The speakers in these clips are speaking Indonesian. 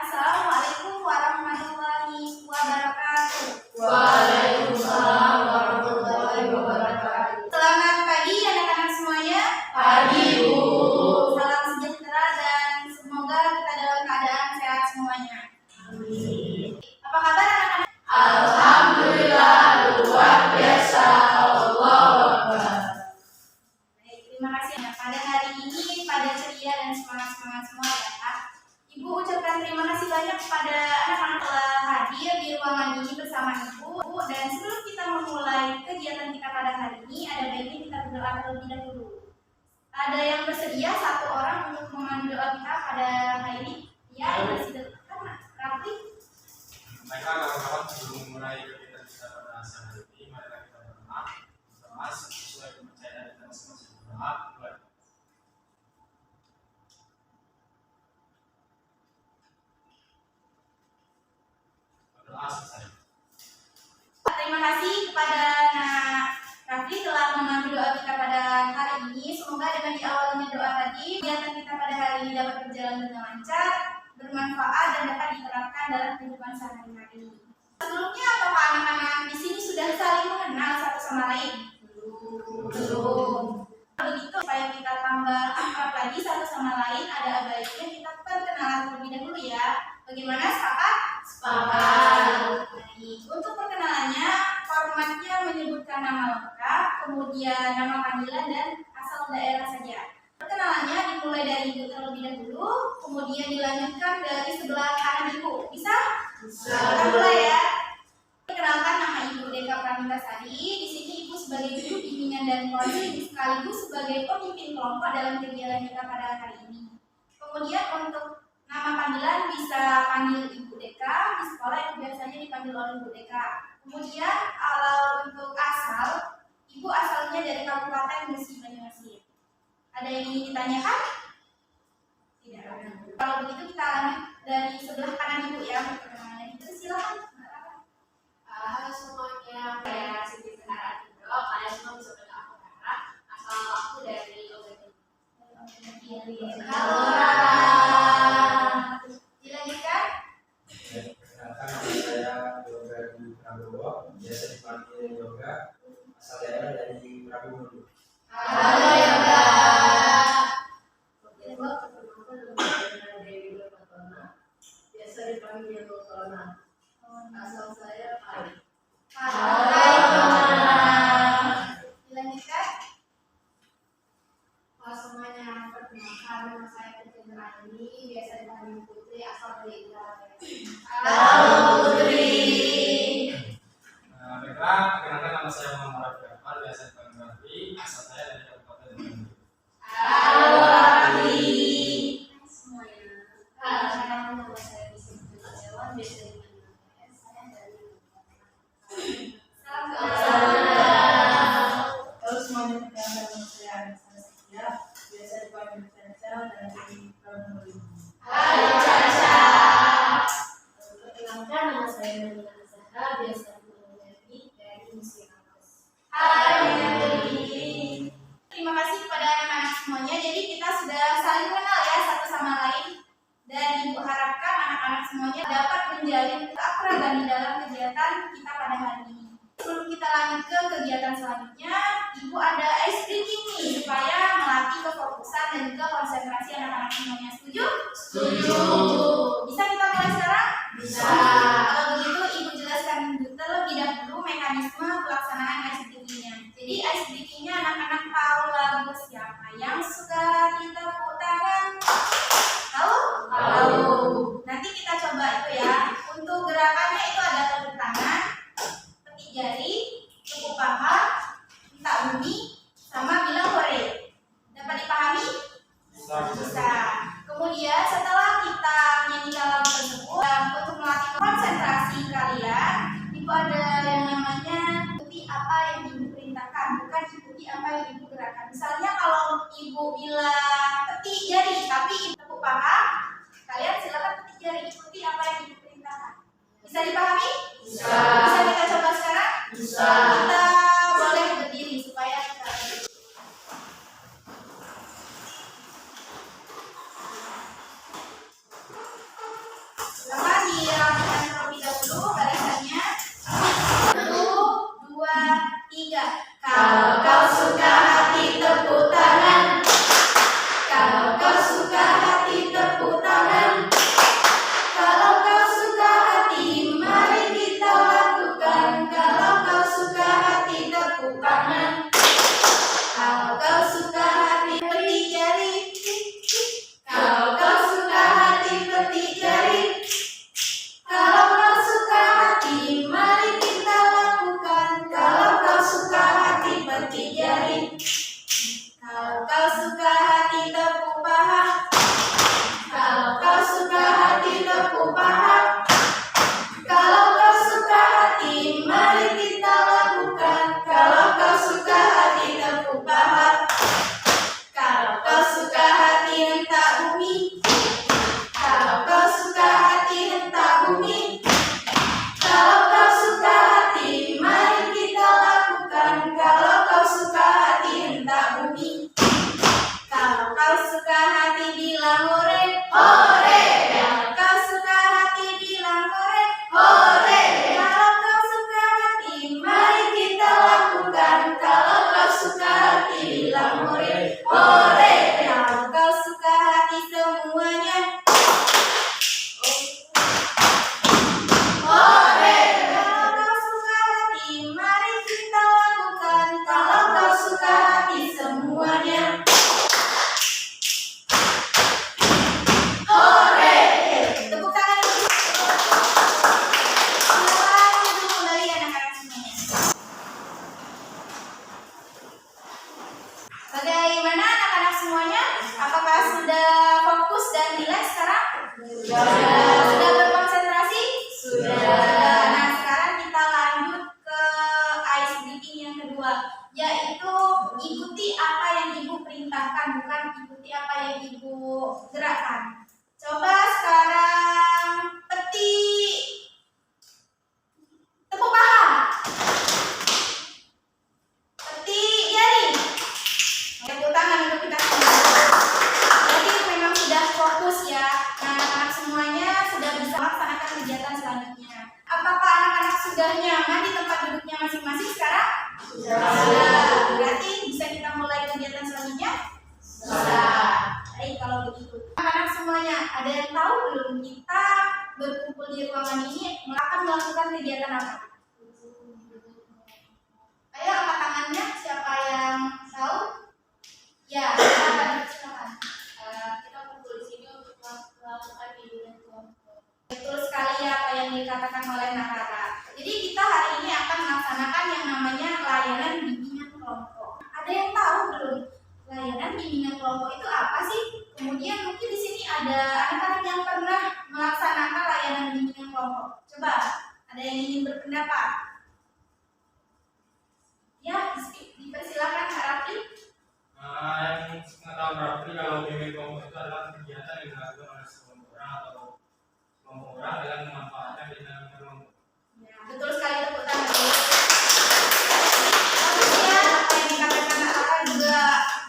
Assalamualaikum warahmatullahi wabarakatuh. Waalaikumsalam warahmatullahi wabarakatuh. Selamat pagi anak-anak semuanya. Pagi, Bu. Salam sejahtera dan semoga kita dalam keadaan sehat semuanya. Amin. Apa kabar anak-anak? Alhamdulillah luar biasa. Allahu Akbar. Baik, terima kasih. Pada hari ini pada ceria dan semangat semua ya. Ibu ucapkan terima kasih banyak kepada anak-anak telah hadir di ruangan ini bersama Ibu. Dan sebelum kita memulai kegiatan kita pada hari ini, ada baiknya kita berdoa terlebih dahulu. Ada yang bersedia satu orang untuk memandu doa kita pada hari ini? Ya, ini silakan Raffi. Baiklah kawan-kawan, sebelum memulai kegiatan kita pada siang hari ini, mari kita berdoa bersama sesuai kepercayaan kita masing-masing. Berdoa, mulai. Berdoa selesai. Terima kasih kepada Nak Raffi telah memandu doa kita pada hari ini. Semoga dengan diawalinya doa tadi, kegiatan kita pada hari ini dapat berjalan dengan lancar, bermanfaat dan dapat diterapkan dalam kehidupan sehari-hari. Sebelumnya, apakah anak-anak di sini sudah saling mengenal satu sama lain? Belum. Begitu, supaya kita tambah akrab lagi satu sama lain, ada baiknya kita perkenalan terlebih dahulu ya. Bagaimana, sepakat? Sepakat. Baik. Untuk perkenalannya, formatnya menyebutkan nama lengkap, kemudian nama panggilan dan asal daerah saja. Perkenalannya dimulai dari Ibu terlebih dahulu, kemudian dilanjutkan dari sebelah kanan Ibu. Bisa? Bisa. Kita mulai ya. Perkenalkan, nama Ibu Deka Pramintasari. Di sini Ibu sebagai guru bimbingan dan coaching sekaligus sebagai pemimpin kelompok dalam kegiatan kita pada hari ini. Kemudian untuk nama panggilan bisa panggil Ibu Deka. Di sekolah Ibu biasanya dipanggil oleh Ibu Deka. Kemudian kalau untuk asal, Ibu asalnya dari Kabupaten Musi Banyuasin. Ada yang ingin ditanyakan? Tidak ada. Kalau begitu kita lanjut dari sebelah kanan Ibu ya. Itu silakan. Halo semuanya, saya Siti Senara Indo. Kalian semua bisa panggil aku Rara. Asal aku dari Ogan. Halo Rara. Dilanjutkan. Perkenalkan, nama saya Yoga di Prabowo, biasa dipanggil Yoga, asal daerah dari Prabowo. Halo Yoga. Biasa dipanggil Tona. Asal saya Pari. Dilanjutkan. Halo semuanya, perkenalkan nama saya Putri Nurani, biasa dipanggil Putri, asal dari Indramayu. Halo Putri. Baiklah, perkenalkan nama saya Muhammad Rafi Akbar, biasa dipanggil Rafi, asal saya dari Kabupaten Bandung. Halo Raffi. Semuanya. Perkenalkan nama saya Bisi Kurniawan, biasa dipanggil PS. Saya dari Salam Salam kenal. Halo semuanya, perkenalkan nama saya Anissa Setia, biasa dipanggil Caca dari Prabowo. Halo Caca. Perkenalkan nama saya Melina Zahra, biasa dipanggil Devi dari Musi Kampus. Hai Devi. Terima kasih kepada anak-anak semuanya. Jadi kita sudah saling mengenal ya satu sama lain. Dan Ibu harapkan anak-anak semuanya dapat menjalin keakraban di dalam kegiatan kita pada hari ini. Sebelum kita lanjut ke kegiatan selanjutnya, Ibu ada ice breaking nih supaya melatih kefokusan dan juga konsentrasi anak-anak semuanya. Setuju? Setuju. Bisa kita mulai sekarang? Bisa. Kalau begitu Ibu jelaskan terlebih dahulu mekanisme pelaksanaan ice breaking-nya. Jadi ice breaking-nya anak-anak tahu lagu siapa yang suka ditepuk tangan? Tahu? Tahu. Nanti kita coba itu ya. Untuk gerakannya itu ada tepuk tangan, tepuk jari, tepuk paha, minta bumi, sama bilang hore. Dapat dipahami? Bisa. Bisa. Kemudian setelah dipahami? Bisa. Bisa kita coba sekarang? Bisa. Kita boleh berdiri supaya kita pertama dirapikan terlebih dahulu barisannya. 1, 2, 3. Kalau kau suka hati tepuk tangan. Kalau kau suka hati tepuk tangan. Kalau kau suka hati mari kita lakukan. Kalau kau suka hati tepuk tangan. Kalau kau suka hati petik jari. Kalau kau suka hati petik jari. Kalau kau suka hati mari kita lakukan. Kalau kau suka hati petik jari. Kalau kau suka hati tepuk paha. Kalau kau suka hati tepuk paha. Kalau kau suka hati mari kita lakukan. Kalau kau suka hati tepuk paha. Kalau kau suka hati hentak bumi. Kalau kau suka hati hentak bumi. Kalau kau suka hati mari kita lakukan. Kalau kau suka hati hentak bumi. Kalau kau suka hati bilang hore. Hore. Kalau kau suka hati bilang hore. Hore. Kalau kau suka hati mari kita lakukan. Kalau kau suka hati bilang hore. Hore. Kalau kau suka hati semuanya. Hore. Kalau kau suka hati mari kita lakukan. Kalau kau suka hati semuanya. Hore. Tepuk tangan dulu. Silakan duduk kembali anak-anak semuanya. Bagaimana anak-anak semuanya? Apakah sudah fokus dan rileks sekarang? Sudah berkonsentrasi? Sudah. Nah, sekarang kita lanjut ke ice breathing yang kedua, yaitu ikuti apa yang ibu perintahkan, bukan ikuti apa yang ibu gerakkan. Coba sekarang petik tepuk paha. Petik jari. Tepuk tangan untuk kita semua. Jadi memang sudah fokus ya. Nah, anak-anak semuanya sudah bisa melaksanakan kegiatan selanjutnya. Apakah anak-anak sudah nyaman di tempat duduknya masing-masing sekarang? Sudah. Berarti bisa kita mulai kegiatan selanjutnya? Bisa. Baik, kalau begitu. Anak-anak semuanya, ada yang tahu belum kita berkumpul di ruangan ini akan melakukan kegiatan apa? Ayo angkat tangannya, siapa yang tahu? Ya, silakan. Kita kumpul di sini untuk melakukan bimbingan kelompok. Betul sekali ya apa yang dikatakan oleh Nakara. Jadi kita hari ini akan melaksanakan yang namanya layanan bimbingan kelompok. Ada yang tahu belum layanan bimbingan kelompok itu apa sih? Kemudian mungkin di sini ada anak-anak yang pernah melaksanakan layanan bimbingan kelompok. Coba, ada yang ingin berpendapat? Ya, dipersilakan Kak Raffi. Yang pengetahuan berarti kalau bimbing kelompok itu adalah kegiatan yang dilakukan oleh sekelompok orang atau kelompok orang dalam memanfaatkan dinamika kelompok. Ya, betul sekali, tepuk tangan dulu. Maksudnya apa yang dikatakan Kak Raffi juga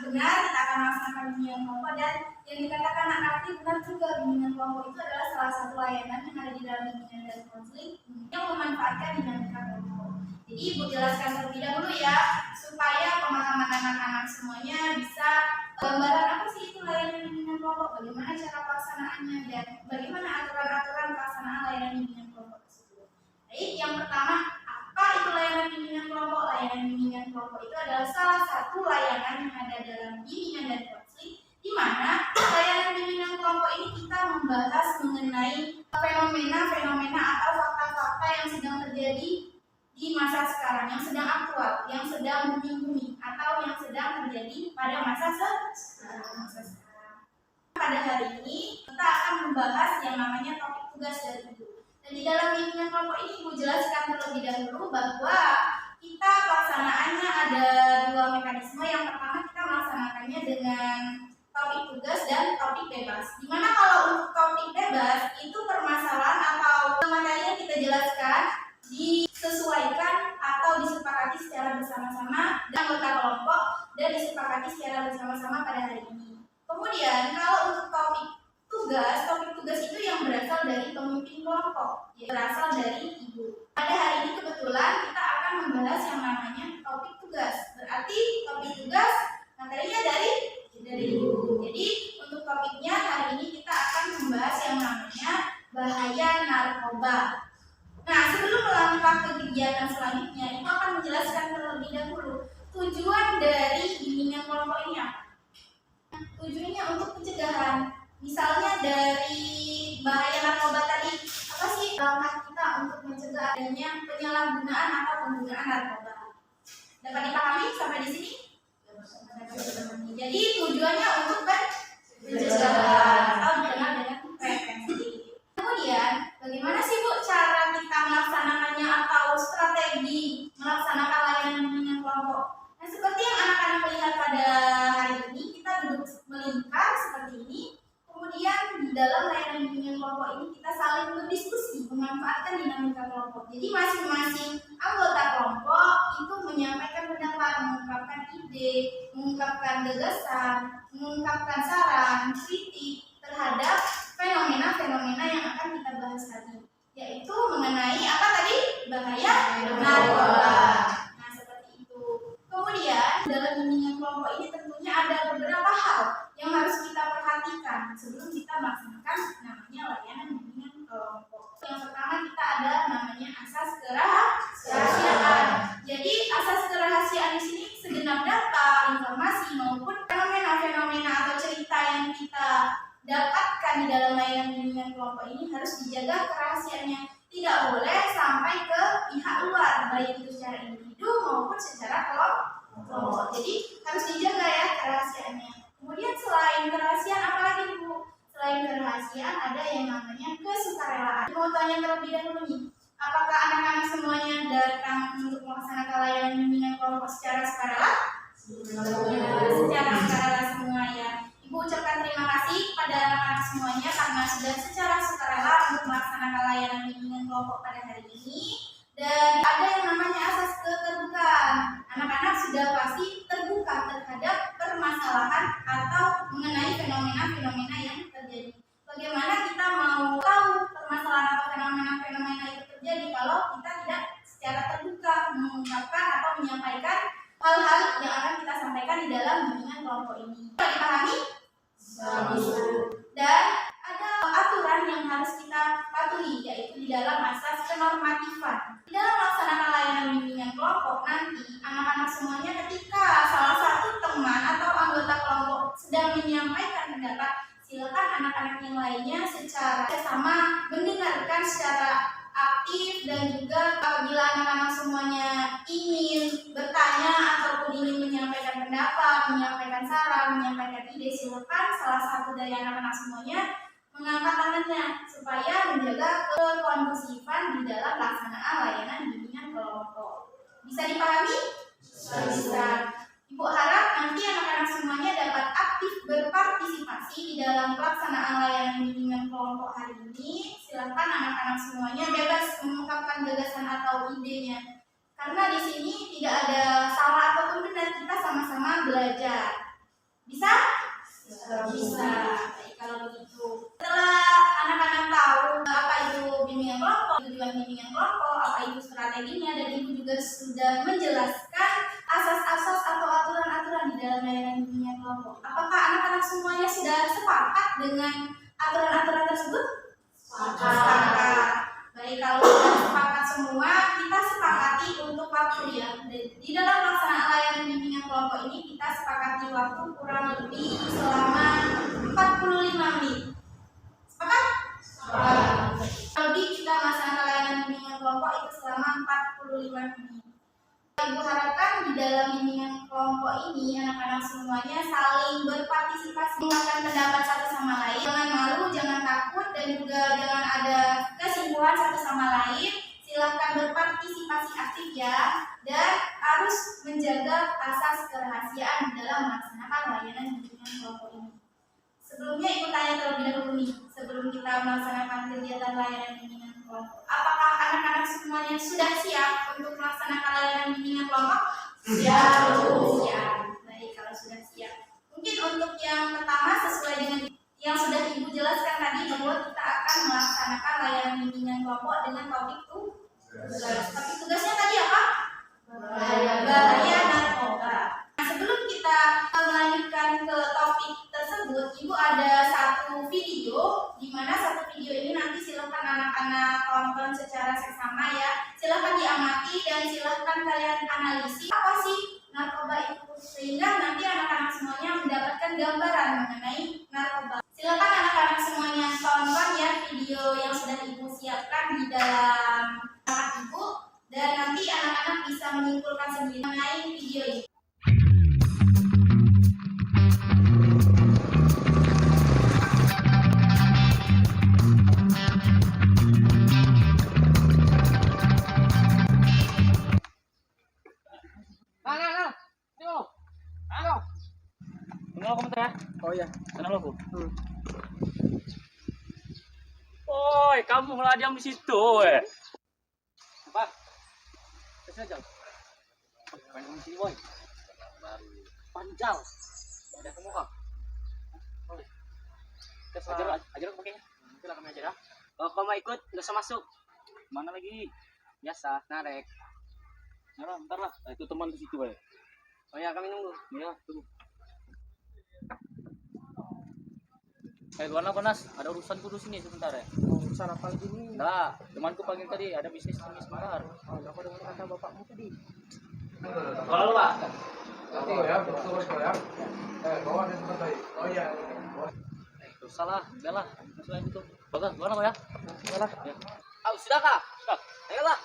benar, kita akan melaksanakan bimbingan kelompok, dan yang dikatakan Kak Raffi benar juga. Bimbingan kelompok itu adalah salah satu layanan yang ada di dalam bimbingan dan konseling yang memanfaatkan dinamika kelompok. Jadi Ibu jelaskan terlebih dahulu ya, supaya pemahaman anak-anak semuanya bisa gambaran apa sih itu layanan bimbingan kelompok, bagaimana cara pelaksanaannya, dan bagaimana aturan-aturan pelaksanaan layanan bimbingan kelompok tersebut. Baik, yang pertama, apa itu layanan bimbingan kelompok? Layanan bimbingan kelompok itu adalah salah satu layanan yang ada dalam bimbingan dan konseling, di mana layanan bimbingan kelompok ini kita membahas mengenai fenomena-fenomena atau fakta-fakta yang sedang terjadi di masa sekarang, yang sedang aktual, yang sedang booming atau yang sedang terjadi pada masa sekarang. Pada hari ini kita akan membahas yang namanya topik tugas dari Ibu. Dan di dalam bimbingan kelompok ini Ibu jelaskan terlebih dahulu bahwa kita pelaksanaannya ada dua mekanisme. Yang pertama kita melaksanakannya dengan topik tugas dan topik bebas. Dimana kalau untuk topik bebas itu permasalahan atau materi yang kita jelaskan pada hari ini. Kemudian kalau untuk topik tugas itu yang berasal dari pemimpin kelompok, yaitu berasal dari ibu. Pada hari ini kebetulan kita akan membahas yang namanya topik tugas. Berarti topik tugas materinya dari ibu. Jadi untuk topiknya hari ini kita akan membahas yang namanya bahaya narkoba. Nah, sebelum melangkah ke kegiatan selanjutnya, itu akan menjelaskan terlebih dahulu tujuan dari bimbingan kelompok ini apa? Tujuannya untuk pencegahan. Misalnya dari bahaya narkoba tadi, apa sih langkah kita untuk mencegah adanya penyalahgunaan atau penggunaan narkoba? Dapat dipahami sampai di sini? Jadi tujuannya untuk pencegahan atau dikenal dengan prevensi. Kemudian, bagaimana sih Bu cara kita melaksanakannya atau strategi melaksanakan layanan bimbingan kelompok? Nah, seperti yang anak-anak lihat pada hari ini, kita duduk melingkar seperti ini. Kemudian di dalam layanan bimbingan kelompok ini kita saling berdiskusi, memanfaatkan dinamika kelompok. Jadi masing-masing anggota kelompok itu menyampaikan pendapat, mengungkapkan ide, mengungkapkan gagasan, mengungkapkan saran, kritik terhadap fenomena-fenomena yang akan kita bahas tadi, yaitu mengenai apa tadi? Bahaya narkoba. Nah, seperti itu. Kemudian dalam bimbingan kelompok ini tentunya ada beberapa hal yang harus kita perhatikan sebelum kita melaksanakan namanya layanan bimbingan kelompok. Yang pertama kita ada namanya asas kerahasiaan. Jadi asas kerahasiaan di sini segenap data, informasi maupun fenomena-fenomena atau cerita yang kita dapatkan di dalam layanan bimbingan kelompok ini harus dijaga kerahasiaannya. Tidak boleh sampai ke pihak luar, baik itu secara individu maupun secara kelompok. Jadi harus dijaga ya kerahasiaannya. Kemudian selain kerahasiaan apa lagi Bu? Selain kerahasiaan ada yang namanya kesukarelaan. Mau tanya terlebih dahulu nih, apakah anak-anak semuanya datang untuk melaksanakan layanan bimbingan kelompok secara sukarela? Secara sukarela semua ya. Ibu ucapkan terima kasih kepada anak-anak semuanya karena sudah secara sukarela untuk melaksanakan layanan bimbingan kelompok pada hari ini. Dan ada yang namanya asas keterbukaan. Anak-anak sudah pasti terbuka terhadap permasalahan atau mengenai fenomena-fenomena yang terjadi. Bagaimana kita mau tahu permasalahan atau fenomena-fenomena itu terjadi kalau kita tidak secara terbuka mengungkapkan atau menyampaikan hal-hal yang akan kita sampaikan di dalam bimbingan kelompok ini. Bisa dipahami? Dan ada aturan yang harus kita patuhi, yaitu di dalam asas kenormatifan. Di dalam melaksanakan layanan bimbingan kelompok nanti, anak-anak semuanya ketika salah satu teman atau anggota kelompok sedang menyampaikan pendapat, silakan anak-anak yang lainnya secara sama mendengarkan secara aktif, dan juga apabila anak-anak semuanya ingin bertanya ataupun ingin menyampaikan pendapat, menyampaikan saran, menyampaikan ide, silakan salah satu dari anak-anak semuanya mengangkat tangannya supaya menjaga kekondusifan di dalam pelaksanaan layanan bimbingan kelompok. Bisa dipahami? Bisa. Ibu harap nanti anak-anak semuanya dapat aktif berpartisipasi di dalam pelaksanaan layanan bimbingan kelompok hari ini. Silakan anak-anak semuanya bebas mengungkapkan gagasan atau idenya. Karena di sini tidak ada salah ataupun benar, kita sama-sama belajar. Bisa? Bisa. Baik, kalau begitu. Setelah anak-anak tahu apa itu bimbingan kelompok, tujuan bimbingan kelompok, apa itu strateginya, dan ibu juga sudah menjelaskan asas-asas atau aturan-aturan di dalam layanan bimbingan kelompok. Apakah anak-anak semuanya sudah sepakat dengan aturan-aturan tersebut? Sepakat. Baik, kalau sudah sepakat semua, kita sepakati untuk waktu ya. Di dalam pelaksanaan layanan bimbingan kelompok ini kita sepakati waktu kurang lebih selama 45 menit. Sepakat? Sepakat. Lebih kita melaksanakan layanan bimbingan kelompok itu selama 45 menit. Ibu harapkan di dalam bimbingan kelompok ini anak-anak semuanya saling berpartisipasi, mengungkapkan pendapat satu sama lain. Jangan malu, jangan takut, dan juga jangan ada kesimpulan satu sama lain. Silakan berpartisipasi aktif ya, dan harus menjaga asas kerahasiaan dalam melaksanakan layanan bimbingan kelompok ini. Sebelumnya ibu tanya terlebih dahulu nih, sebelum kita melaksanakan kegiatan layanan bimbingan kelompok, apakah anak-anak semuanya sudah siap untuk melaksanakan layanan bimbingan kelompok? Siap. Baik, kalau sudah siap, mungkin untuk yang pertama sesuai dengan yang sudah Ibu jelaskan tadi bahwa kita akan melaksanakan layanan bimbingan kelompok dengan topik tugas. Topik tugasnya tadi apa? Bahaya narkoba. Nah, sebelum kita melanjutkan ke topik tersebut, Ibu ada satu video, di mana satu video ini nanti silakan anak-anak tonton secara seksama ya. Silakan diamati dan silakan kalian analisis apa sih narkoba itu, sehingga nanti anak-anak semuanya mendapatkan gambaran mengenai narkoba. Silakan anak-anak semuanya tonton ya video yang sudah Ibu siapkan di dalam anak Ibu, dan nanti anak-anak bisa menyimpulkan sendiri mengenai video ini. Tunggu komentar ya. Oh iya. Kenapa Bu? Oi, kamu malah diam di situ, Apa? Kesini aja. Main kamu sini, boy. Panjang. Ada kamu kah? Ajar aku pakainya. Kita kami aja ya. Kalau kamu mau ikut, nggak usah masuk. Mana lagi? Biasa, narek. Nah, bentar lah. Itu teman di situ, boy. Oh ya, kami nunggu. Ya, tunggu. Luar panas, ada urusan kudu sini sebentar ya. Urusan apa lagi nih? Enggak, temanku panggil tadi, ada bisnis ini sebentar. Oh, apa dengan kata bapakmu tadi? Kalau lu, Pak. Nanti ya, betul ya. Bawa di tempat baik. Oh iya. Salah, udahlah. Masuk aja tuh. Bagus, gimana Pak ya? Salah. Ya. Ah, sudah Kak? Sudah. Ayolah.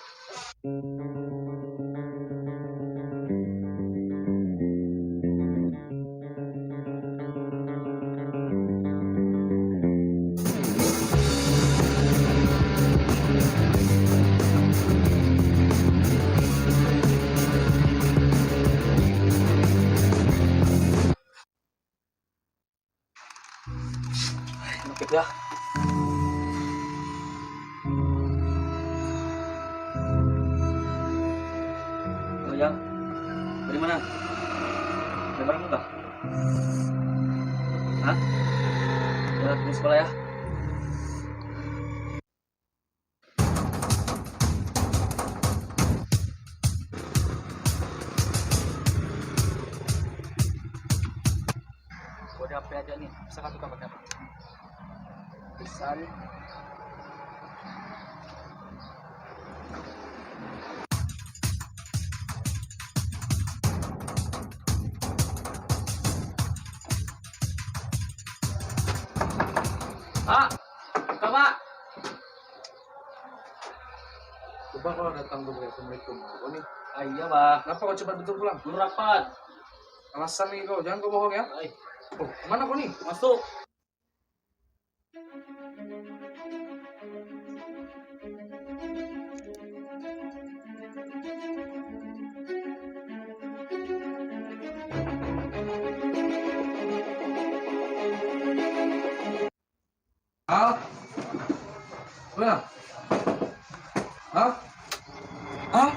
Oke ya. Oh ya. Dari mana? Ada barang enggak? Hah? Ya, ke sekolah ya. Gua ada HP aja nih. Bisa kasih pakai apa? Pesan. Pak, buka Pak. Coba kalau datang dulu ya, Assalamualaikum. Oh nih. Ah, iya Pak. Kenapa kau cepat betul pulang? Belum rapat. Alasan nih kau, jangan kau bohong ya. Ay, Oh, kemana kau nih? masuk. Al? Mana? Al? Al? Al?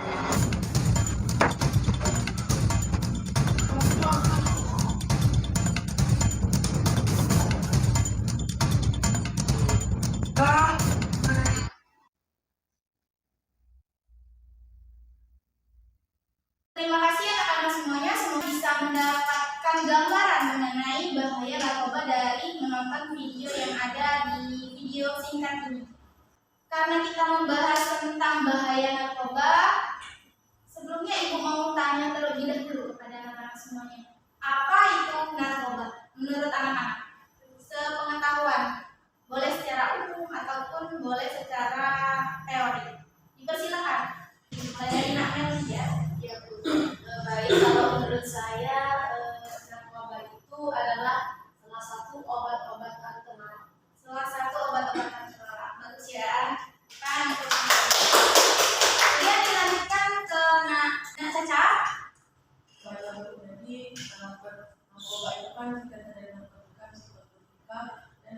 Terima kasih anak-anak semuanya, semoga bisa mendapatkan gambaran mengenai bahaya narkoba dari menonton video yang ada di video singkat ini. Karena kita membahas tentang bahaya narkoba, sebelumnya Ibu mau tanya terlebih dahulu kepada anak-anak semuanya. Apa itu narkoba menurut anak-anak? Sepengetahuan, boleh secara umum ataupun boleh secara teori. Dipersilakan. Mulai dari Nak Mel ya. Ya Bu. Baik, kalau menurut saya narkoba itu adalah salah satu obat-obatan terlarang. Salah satu obat-obatan terlarang. Bagus ya. Kan. Kemudian dilanjutkan ke Nak Caca. Kalau jadi narkoba itu kan tidak ada narkotika, psikotropa dan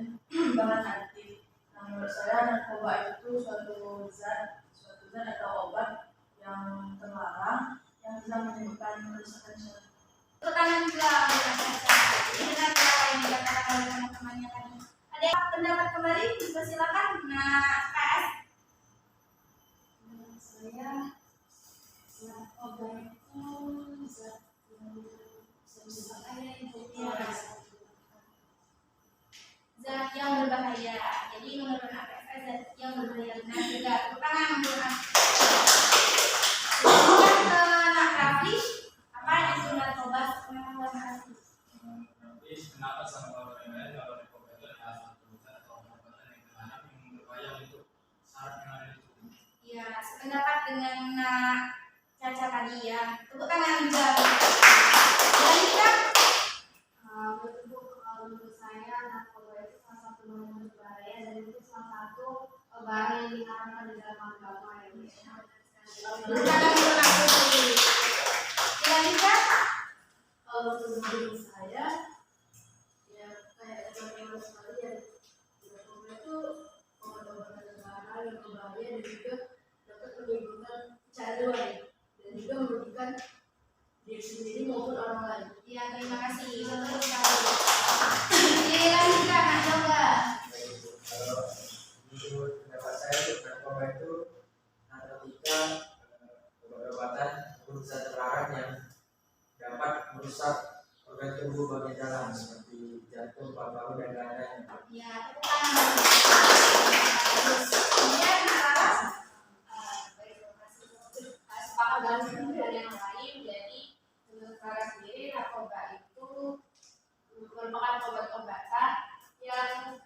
bahan aktif. Nah, menurut saya narkoba itu suatu zat atau obat yang terlarang yang bisa menyebabkan kerusakan syaraf Tekanan juga benar apa yang dikatakan oleh teman-temannya tadi. Ada yang pendapat kembali? Silakan. Nah, PS. Menurut saya narkoba itu zat yang bisa berbahaya untuk Zat yang berbahaya. Jadi menurut APS zat yang berbahaya benar juga. Tangan menurut kemudian ke Nak Rafli, apa itu narkoba? Pengetahuan Rafli. Tapi kenapa sama orang lain kalau narkoba itu adalah satu zat atau obat yang terlarang yang berbahaya untuk syarat yang ada di tubuh? Ya, sependapat dengan Nak Caca tadi ya. Tepuk tangan juga. Lanjutkan. Kalau menurut saya narkoba itu salah satu yang berbahaya dan itu salah satu barang yang diharamkan di dalam agama ya. Tepuk tangan untuk Nak Putri. Lanjutkan. kalau menurut saya ya kayak teman-teman sekalian narkoba itu obat-obatan terlarang yang berbahaya dan juga dapat menimbulkan kecanduan dan juga merugikan diri sendiri maupun orang lain. Ya, terima kasih. Betul sekali. Dilanjutkan Nak Yoga. Kalau menurut pendapat saya narkoba itu narkotika, obat-obatan ataupun zat terlarang yang dapat merusak organ tubuh bagian dalam seperti jantung, paru-paru dan lain-lain. Ya, tepuk tangan. Kemudian Nak Laras. Sepakat dengan yang lain, jadi menurut saya sendiri narkoba itu merupakan obat-obatan yang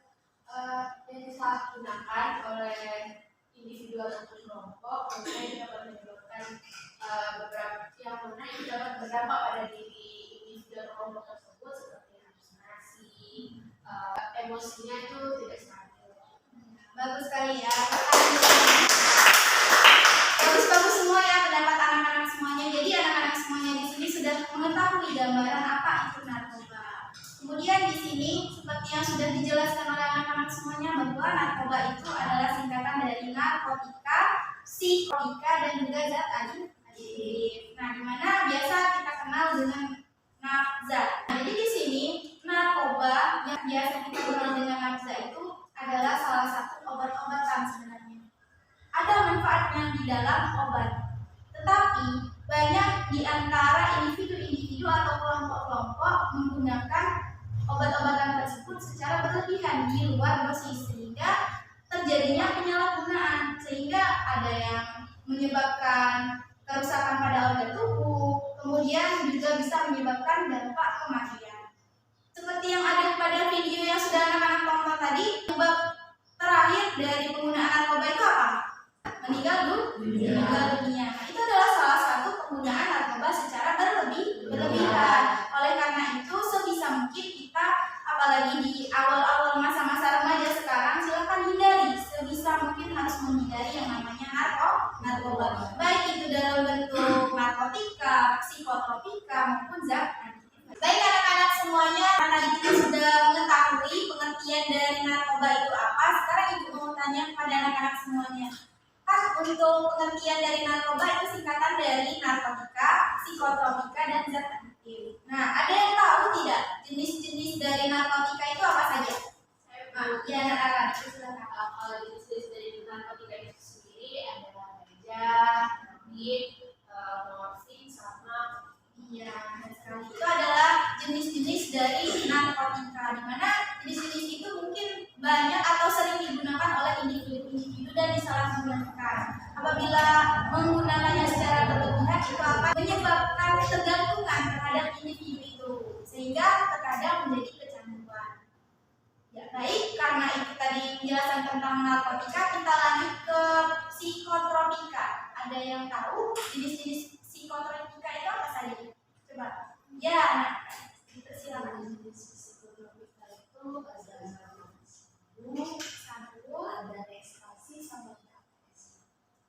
disalahgunakan oleh individu atau kelompok, kemudian dapat menyebabkan beberapa yang mana itu dapat berdampak pada diri individu atau kelompok tersebut seperti halusinasi, emosinya itu tidak stabil. Bagus sekali ya. Bagus-bagus semua ya pendapat anak-anak semuanya. Jadi anak-anak semuanya di sini sudah mengetahui gambaran apa itu narkoba. Kemudian di sini seperti yang sudah dijelaskan oleh anak-anak semuanya bahwa narkoba itu adalah singkatan dari narkotika, psikotika dan juga zat adiktif. Nah, di mana biasa kita kenal dengan nafza. Jadi di sini narkoba yang biasa kita kenal dengan nafza itu adalah salah satu obat-obatan sebenarnya. Ada manfaatnya di dalam obat, tetapi banyak di antara individu-individu atau kelompok-kelompok menggunakan obat-obatan tersebut secara berlebihan di luar dosis sehingga terjadinya penyalahgunaan, sehingga ada yang menyebabkan kerusakan pada organ tubuh, kemudian juga bisa menyebabkan dampak kematian. Seperti yang ada pada video yang sudah anak-anak tonton tadi, penyebab terakhir dari penggunaan narkoba itu apa? Meninggal dunia. Nah, itu adalah salah satu penggunaan narkoba secara berlebihan. Oleh karena itu, sebisa mungkin kita, apalagi di awal-awal masa-masa remaja sekarang, silakan hindari. Sebisa mungkin harus menghindari yang namanya narkoba. Baik itu dalam bentuk narkotika, psikotropika maupun zat adiktif. Baik anak-anak semuanya, karena kita sudah mengetahui pengertian dari narkoba itu apa, sekarang Ibu mau tanya kepada anak-anak semuanya. Untuk pengertian dari narkoba itu singkatan dari narkotika, psikotropika, dan zat adiktif. Nah, ada yang tahu tidak jenis-jenis dari narkotika itu apa saja? Ya, anak-anak, silakan. Kalau jenis-jenis dari narkotika itu sendiri ada ganja, heroin, morfin, sama Iya, sekali. Itu adalah jenis-jenis dari narkotika, di mana jenis-jenis itu mungkin banyak atau sering digunakan oleh individu-individu dan disalahgunakan. Apabila menggunakannya secara berlebihan itu akan menyebabkan ketergantungan terhadap individu itu, sehingga terkadang menjadi kecanduan. Ya, baik, karena itu tadi penjelasan tentang narkotika, kita lanjut ke psikotropika. Ada yang tahu jenis-jenis psikotropika itu apa saja? Coba. Ya, nah, silakan. jenis psikotropika itu ada sabu, ada ekstasi, sama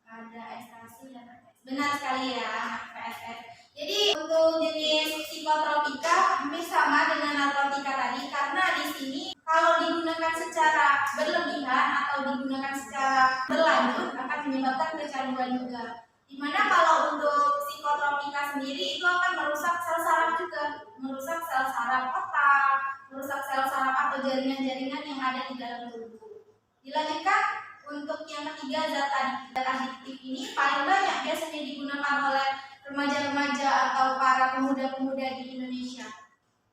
Ada ekstasi dan ekstasi. Benar sekali ya, PSS. Jadi untuk jenis psikotropika hampir sama dengan narkotika tadi, karena di sini kalau digunakan secara berlebihan atau digunakan secara berlanjut akan menyebabkan kecanduan juga. Dimana kalau untuk psikotropika sendiri itu akan merusak sel saraf juga, merusak sel saraf otak, merusak sel saraf atau jaringan-jaringan yang ada di dalam tubuh. Dilanjutkan untuk yang ketiga, zat adiktif ini paling banyak biasanya digunakan oleh remaja-remaja atau para pemuda-pemuda di Indonesia.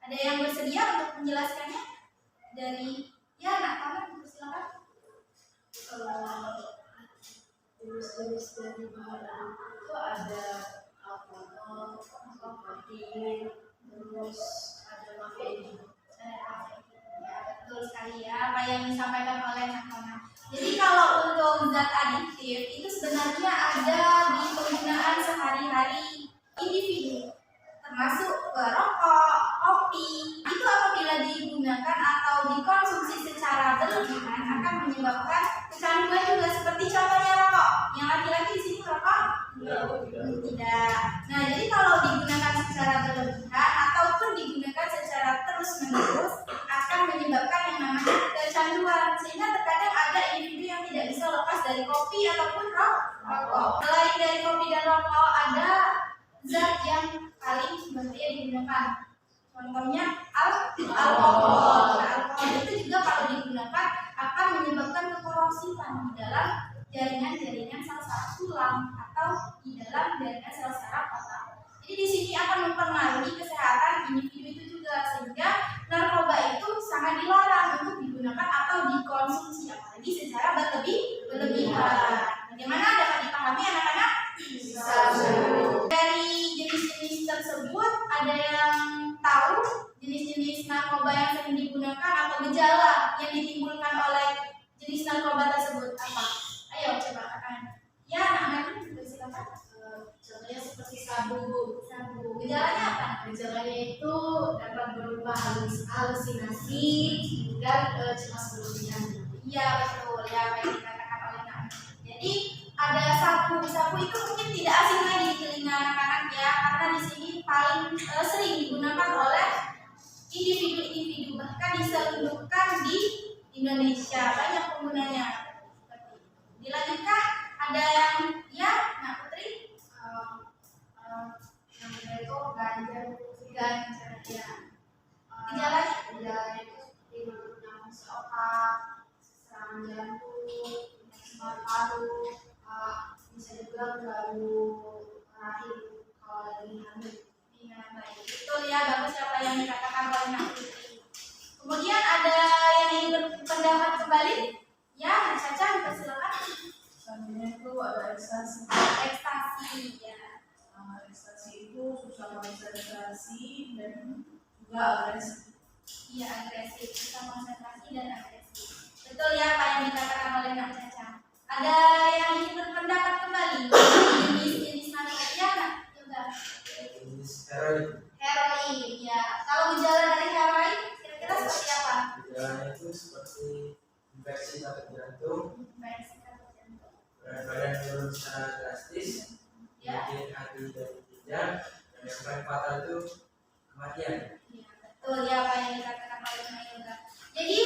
Ada yang bersedia untuk menjelaskannya? Dari anak kamu silakan. Jenis-jenis dari bahan itu ada alkohol, nikotin, terus ada kafein. Ya, betul sekali ya apa yang disampaikan oleh Nakona. Jadi kalau untuk zat adiktif itu sebenarnya ada di penggunaan sehari-hari individu, termasuk rokok, kopi. Itu apabila digunakan atau dikonsumsi secara berlebihan akan menyebabkan kecanduan juga, seperti contohnya rokok. Yang laki-laki di sini rokok? Tidak. Nah, jadi kalau digunakan secara berlebihan ataupun digunakan secara terus-menerus akan menyebabkan yang namanya kecanduan, sehingga terkadang ada individu yang tidak bisa lepas dari kopi ataupun rokok. Selain dari kopi dan rokok, ada zat yang paling bahaya digunakan. Contohnya alkohol. Nah, alkohol itu juga kalau digunakan akan menyebabkan kekorosivan di dalam jaringan-jaringan sel saraf tulang atau di dalam jaringan sel saraf otak. Jadi di sini akan mempengaruhi kesehatan individu itu juga, sehingga narkoba itu sangat dilarang untuk digunakan atau dikonsumsi, apalagi secara berlebihan. Bagaimana dapat dipahami anak-anak? Bisa. Dari jenis-jenis tersebut ada yang tahu jenis-jenis narkoba yang sering digunakan atau gejala yang ditimbulkan oleh jenis narkoba tersebut apa? Ayo coba katakan. Ya, anak-anak silakan. Contohnya seperti sabu. Gejalanya apa? Gejalanya itu dapat berupa halusinasi dan cemas berlebihan. Iya betul ya, apa yang dikatakan oleh anak. Jadi ada sabu itu mungkin tidak asing lagi di telinga anak-anak ya, karena di sini paling sering digunakan oleh individu-individu, bahkan diselundupkan di Indonesia, banyak penggunanya. Dilanjutkan ada yang ya, Nak Putri, Yang itu ganja ya. Gejalanya Gejalanya itu seperti nyamuk otak, serangan jantung, serangan paru, bisa juga mengganggu rahim kalau lagi hamil. iya baik, betul ya, bagus apa yang dikatakan oleh Nak Putri. Kemudian ada yang ingin berpendapat kembali? Ya, Nak Caca, dipersilakan. Selanjutnya itu ada ekstasi. Ekstasi ya. Ekstasi itu susah konsentrasi dan juga agresif. Iya, agresif, bisa konsentrasi dan agresif. Betul ya apa yang dikatakan oleh Nak Caca. Ada yang ingin berpendapat kembali? Jenis-jenis narkoba ya, Nak Yoga. Jenis heroin. Heroin, ya. Kalau gejala dari heroin kira-kira seperti apa? Gejalanya itu seperti infeksi saluran jantung, Baik, sikap jantung. berat badan turun secara drastis, Ya. kemudian hati dari ginjal, dan yang paling fatal itu kematian. Ya, betul ya apa yang dikatakan oleh Nak Yoga. Jadi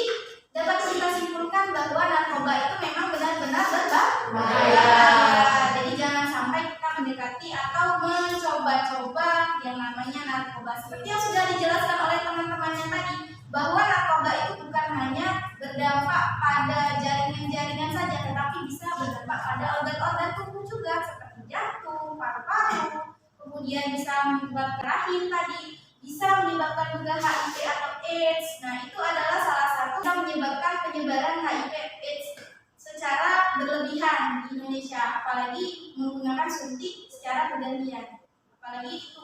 dapat kita simpulkan bahwa narkoba itu memang benar-benar berbahaya. Jadi jangan sampai kita mendekati atau mencoba-coba yang namanya narkoba. Seperti yang sudah dijelaskan oleh teman-temannya tadi, bahwa narkoba itu bukan hanya berdampak pada jaringan-jaringan saja, tetapi bisa berdampak pada organ-organ tubuh juga, seperti jantung, paru-paru, kemudian bisa menyebabkan rahim tadi, bisa menyebabkan juga HIV atau AIDS. Nah, itu adalah salah satu yang menyebabkan penyebaran HIV AIDS secara berlebihan di Indonesia, apalagi menggunakan suntik secara bergantian. Apalagi itu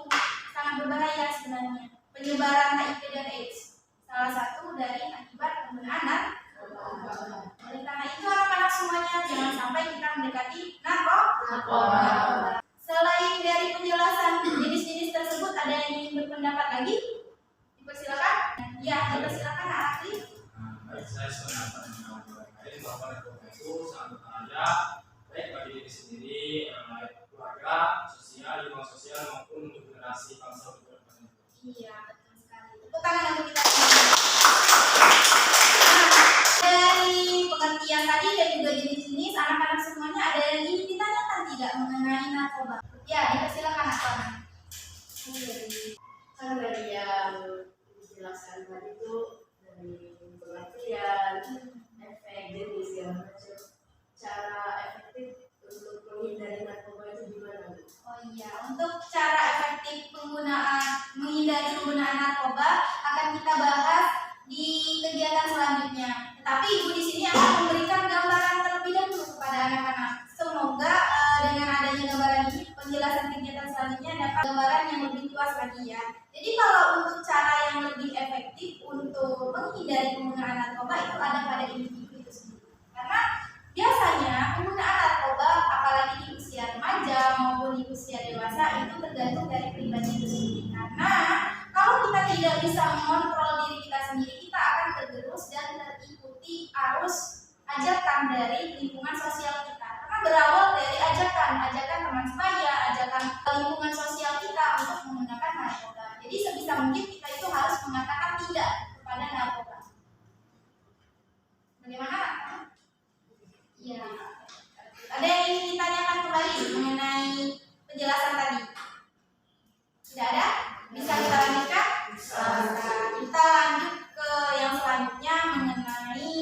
sangat berbahaya sebenarnya. Penyebaran HIV dan AIDS salah satu dari akibat penggunaan narkoba. Oleh karena itu anak-anak semuanya jangan sampai kita mendekati narkoba. Selain dari penjelasan jenis-jenis tersebut, ada yang ingin berpendapat lagi? Dipersilakan. Ya, dipersilakan Akli. Baik, saya sependapat dengan orang lain bahwa narkoba itu sangat berbahaya, baik bagi diri sendiri, keluarga, sosial, lingkungan sosial maupun untuk generasi bangsa ke depan. Iya, betul sekali. Tepuk tangan untuk kita semua. Nah, dari pengertian tadi dan juga jenis-jenis, anak-anak semuanya ada yang ingin ditanyakan tidak mengenai narkoba? Ya, dipersilakan Akon. Dari yang dijelaskan tadi itu dari pengertian, efek, jenis segala macam. Cara efektif untuk menghindari narkoba itu gimana? Oh iya, untuk cara efektif menghindari penggunaan narkoba akan kita bahas di kegiatan selanjutnya. Tetapi Ibu di sini akan memberikan gambaran terlebih dahulu kepada anak-anak. Semoga dengan adanya gambaran ini penjelasan kegiatan selanjutnya dapat gambaran yang lebih luas lagi ya. Jadi kalau untuk cara yang lebih efektif untuk menghindari penggunaan narkoba itu ada pada individu itu sendiri. Karena biasanya penggunaan narkoba apalagi di usia remaja maupun di usia dewasa itu tergantung dari pribadi itu sendiri. Karena kalau kita tidak bisa mengontrol diri kita sendiri, kita akan tergerus dan terikuti arus ajakan dari lingkungan sosial kita. Karena berawal dari ajakan teman sebaya, ajakan lingkungan sosial kita untuk menggunakan narkoba. Jadi sebisa mungkin kita itu harus mengatakan tidak kepada narkoba. Bagaimana? Ya, ada yang ingin ditanyakan kembali mengenai penjelasan tadi? Tidak ada? Bisa kita lanjutkan? Kita lanjut ke yang selanjutnya mengenai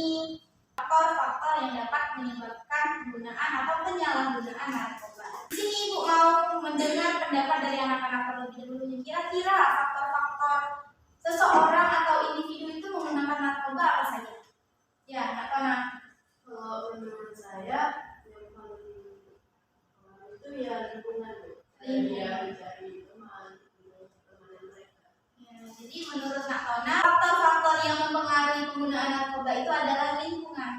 faktor-faktor yang dapat menyebabkan penggunaan atau penyalahgunaan narkoba. Di sini Ibu mau mendengar pendapat dari anak-anak terlebih dahulu. Kira-kira faktor-faktor seseorang atau individu itu menggunakan narkoba apa saja? Ya, Kak Tona. Kalau menurut saya yang paling itu ya lingkungan, dari teman mereka. Ya, jadi menurut Kak Tona, faktor-faktor yang mempengaruhi penggunaan narkoba itu adalah lingkungan.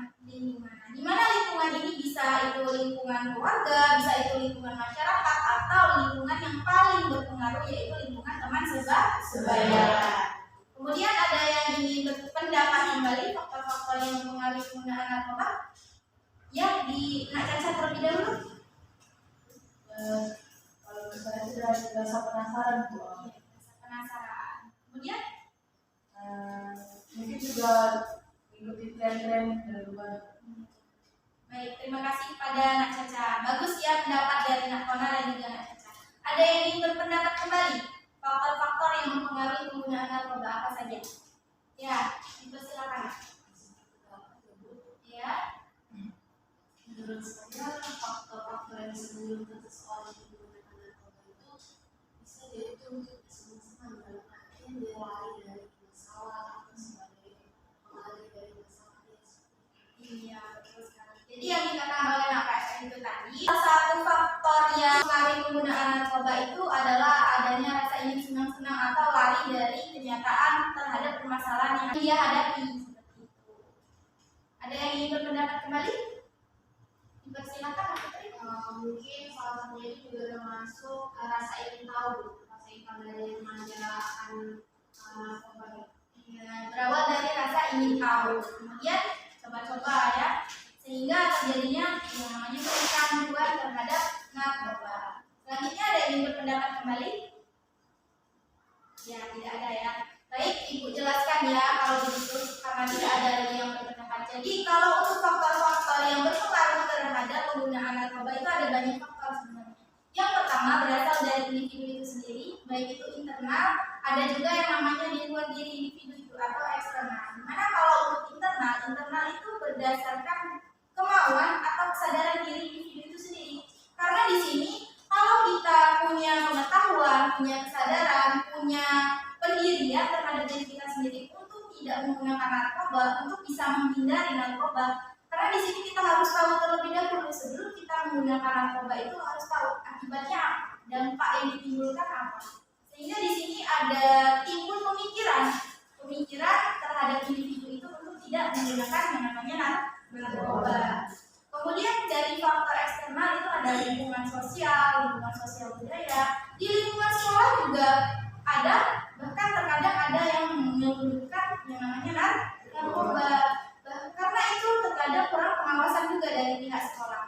Di mana lingkungan ini bisa itu lingkungan keluarga, bisa itu lingkungan masyarakat, atau lingkungan yang paling berpengaruh yaitu lingkungan teman sebaya. Kemudian ada yang ingin berpendapat kembali faktor-faktor yang mempengaruhi penggunaan narkoba? Ya, di Nak Caca terlebih dahulu. Kalau saya sudah rasa penasaran Bu. Iya, rasa penasaran. Kemudian Mungkin juga mengikuti tren-tren dari luar. baik, terima kasih pada Nak Caca. Bagus ya pendapat dari Nak Tona dan juga Nak Caca. Ada yang ingin berpendapat kembali? Faktor-faktor yang mempengaruhi penggunaan narkoba apa saja? Ya, dipersilakan. Ya. Menurut saya faktor-faktor yang bisa menyebabkan seseorang menggunakan narkoba itu bisa jadi untuk senang-senang dalam artian dia lari dari masalah atau sebagai pengalih dari masalahnya. Iya, betul sekali. Jadi yang dikatakan oleh Nak Caca itu tadi, salah satu faktor yang mempengaruhi penggunaan narkoba itu adalah adanya rasa ingin senang-senang atau lari dari kenyataan terhadap permasalahan yang dia hadapi. Seperti itu. Ada yang ingin berpendapat kembali? Dipersilakan, Pak Putri. Mungkin salah satunya itu juga termasuk rasa ingin tahu, rasa ingin tahu dari remaja akan narkoba. Ya, berawal dari rasa ingin tahu, kemudian coba-coba ya, sehingga terjadinya yang namanya kecanduan terhadap narkoba. Selanjutnya ada yang ingin berpendapat kembali? Ya, tidak ada ya. Baik, Ibu jelaskan ya kalau begitu, karena tidak ada lagi yang berpendapat. Jadi kalau untuk faktor-faktor yang berpengaruh terhadap penggunaan narkoba itu ada banyak faktor sebenarnya. Yang pertama berasal dari individu itu sendiri, baik itu internal, ada juga yang namanya di luar diri individu itu atau eksternal. Dimana kalau untuk internal itu berdasarkan kemauan atau kesadaran diri individu itu sendiri. Karena di sini kalau kita punya pengetahuan, punya kesadaran, punya pendirian terhadap diri kita sendiri untuk tidak menggunakan narkoba, untuk bisa menghindari narkoba. Karena di sini kita harus tahu terlebih dahulu sebelum kita menggunakan narkoba itu harus tahu akibatnya apa, dampak yang ditimbulkan apa. Sehingga di sini ada timbul pemikiran terhadap individu itu untuk tidak menggunakan yang namanya narkoba. Kemudian dari faktor eksternal itu ada lingkungan sosial budaya. Di lingkungan sekolah juga ada, bahkan terkadang ada yang menyelundupkan yang namanya narkoba. Karena itu terkadang kurang pengawasan juga dari pihak sekolah.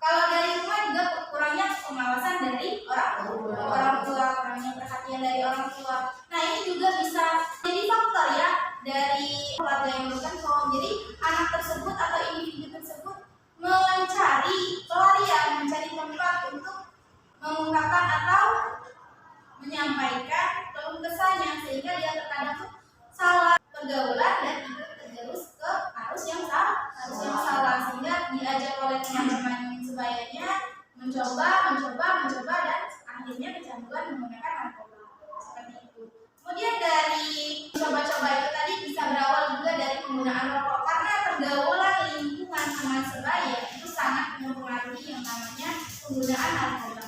Kalau dari rumah juga kurangnya pengawasan dari orang tua, kurangnya perhatian dari orang tua. Nah ini juga bisa jadi faktor ya dari keluarga yang berkontrol. Jadi anak tersebut atau individu tersebut mencari pelarian, mencari tempat untuk mengungkapkan atau menyampaikan teman-teman sebayanya mencoba dan akhirnya kecanduan menggunakan narkoba. Seperti itu. Kemudian dari coba-coba itu tadi bisa berawal juga dari penggunaan rokok, karena pergaulan lingkungan teman sebaya itu sangat mempengaruhi yang namanya penggunaan narkoba.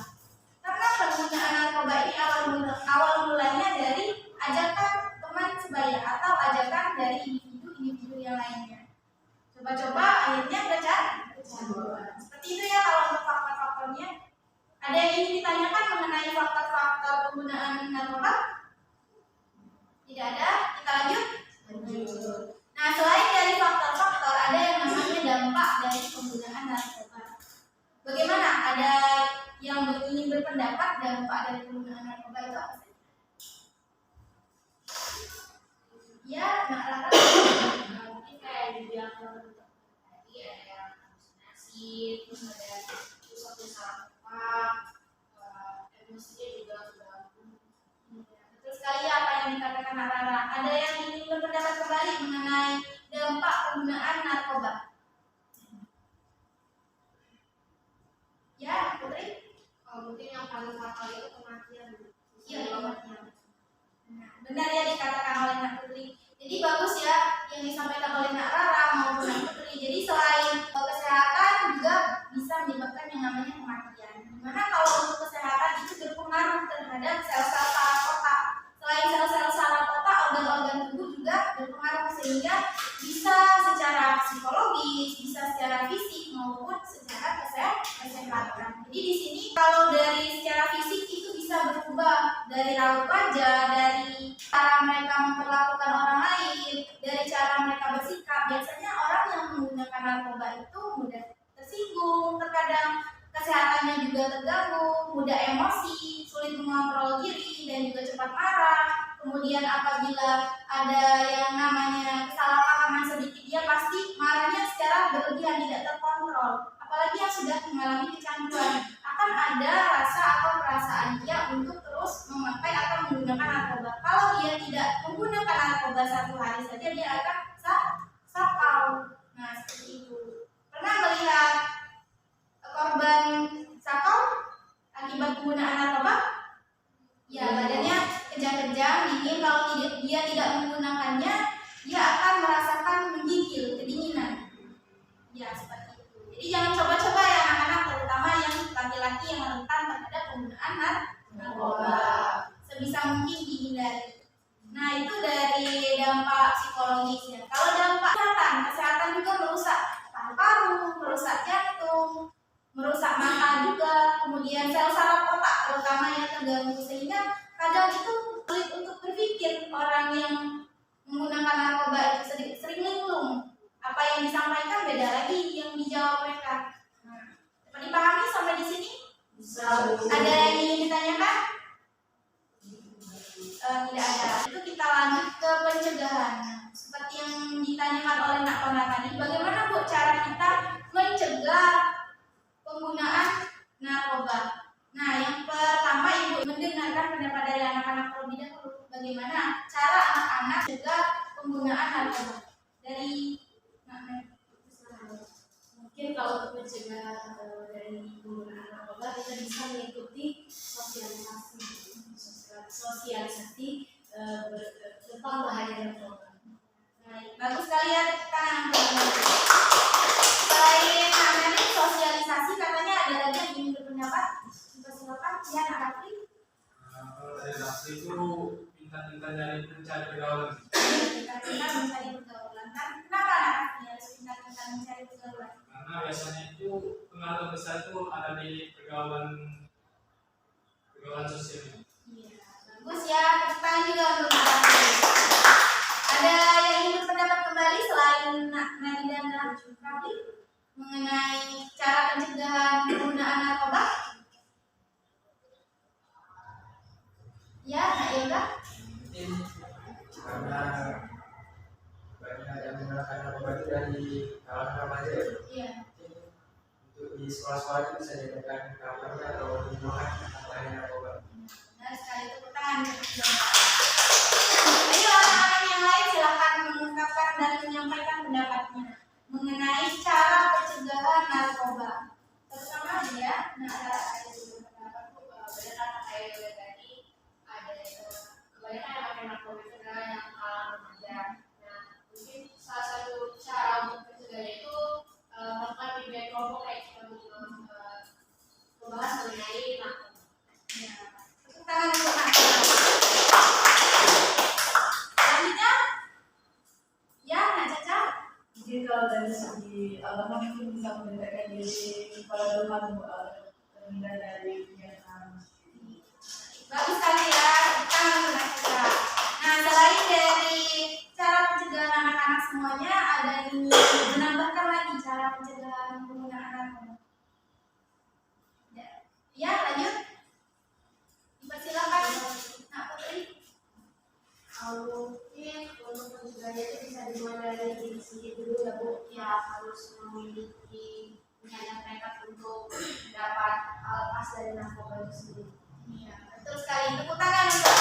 Karena penggunaan narkoba ini awal mulanya dari ajakan teman sebaya atau ajakan dari individu-individu yang lainnya. Coba-coba akhirnya kecanduan. Seperti itu ya kalau untuk faktor-faktornya. Ada yang ingin ditanyakan mengenai faktor-faktor penggunaan narkoba? Tidak ada? Kita lanjut? Nah, selain dari faktor-faktor, ada yang namanya dampak dari penggunaan narkoba. Bagaimana? Ada yang ingin berpendapat dampak dari penggunaan narkoba itu apa saja? Ya, Nak Rara. Mungkin kayak dibilang tadi ada yang halusinasi, terus ada pusat-pusat emosinya juga terganggu. Betul sekali apa yang dikatakan Nak Rara. Ada yang ingin berpendapat kembali mengenai dampak penggunaan narkoba? Ya, Putri? Mungkin yang paling fatal itu kematian. Iya, kematian. Nah, benar ya dikatakan oleh Nak Putri. Jadi bagus ya yang disampaikan oleh Nak Rara maupun Nak Putri. Jadi selain kesehatan juga bisa menyebabkan yang namanya kematian. Dimana kalau untuk kesehatan itu berpengaruh terhadap sel-sel saraf otak. Selain sel-sel saraf otak, organ-organ tubuh juga berpengaruh sehingga bisa secara psikologis, bisa secara fisik maupun secara kesehatan. Jadi di sini kalau dari secara fisik itu bisa berubah dari raut wajah, dari cara mereka memperlakukan orang lain, dari cara mereka bersikap. Biasanya orang yang menggunakan narkoba itu mudah tersinggung, terkadang kesehatannya juga terganggu, mudah emosi, sulit mengontrol diri dan juga cepat marah. Kemudian apabila ada yang namanya kesalahpahaman sedikit, dia pasti marahnya secara berlebihan, tidak terkontrol. Apalagi yang sudah mengalami kecanduan, akan ada rasa atau perasaan dia untuk terus memakai atau menggunakan narkoba. Kalau dia tidak menggunakan narkoba satu hari saja, dia akan sakau. Nah, seperti itu. Pernah melihat korban sakau akibat penggunaan narkoba? Ya, badannya kejang-kejang, dingin. Kalau dia tidak menggunakannya, dia akan merasakan menggigil, kedinginan. Ya, seperti itu. Jadi jangan coba-coba ya anak-anak, terutama yang laki-laki yang rentan terhadap penggunaan narkoba. Sebisa mungkin dihindari. Nah, itu dari dampak psikologisnya. Kalau dampak kesehatan juga merusak paru-paru, merusak jantung, merusak mata juga, kemudian sel saraf otak terutama yang terganggu, sehingga kadang itu sulit untuk berpikir. Orang yang menggunakan narkoba itu sering linglung. Apa yang disampaikan beda lagi yang dijawab mereka. Nah, dapat dipahami sampai di sini? Ada yang ingin ditanyakan? Tidak ada. Itu kita lanjut ke pencegahan. Seperti yang ditanyakan oleh Nak Kona tadi, bagaimana Bu cara kita mencegah penggunaan narkoba? Nah, yang pertama Ibu mendengarkan pendapat dari anak-anak terlebih dahulu. Bagaimana cara anak-anak mencegah penggunaan narkoba? Dari Mungkin kalau untuk mencegah dari penggunaan narkoba, kita bisa mengikuti sosialisasi tentang bahaya narkoba. Baik, bagus sekali ya tangan teman-teman. Selain namanya sosialisasi, katanya ada lagi yang ingin berpendapat. Silakan, ya Nak Rafli. Kalau dari Rafli itu pintar-pintar dari mencari pergaulan. Pintar-pintar mencari pergaulan. Kenapa Nak Rafli harus pintar-pintar mencari pergaulan? Karena biasanya itu pengaruh besar itu ada di pergaulan sosial. Iya, bagus ya. Tepuk tangan juga untuk Nak Rafli. Ada yang ingin berpendapat kembali selain Nak Nadi dan Nak Rafli mengenai cara pencegahan penggunaan narkoba? Ya, Nak Yoga. Mungkin karena banyak yang menggunakan narkoba itu dari kalangan remaja ya. Iya. Mungkin untuk di sekolah-sekolah itu bisa dijadikan kampanye atau himbawan mengenai narkoba. Benar sekali, tepuk tangan. Ayo anak-anak yang lain silakan mengungkapkan dan menyampaikan pendapatnya mengenai cara pencegahan narkoba. kepala rumah terhindar dari kegiatan. Bagus sekali ya, kita mengenal. Nah, selain dari cara pencegahan anak-anak semuanya, ada yang menambahkan lagi cara pencegahan penggunaan narkoba. Ya, lanjut. Dipersilakan. Nah, Putri. Mungkin untuk pencegahannya itu bisa dimulai dari diri sendiri dulu ya Bu. Ya harus memiliki niat mereka untuk dapat lepas dari narkoba itu sendiri. Iya, betul sekali. Tepuk tangan untuk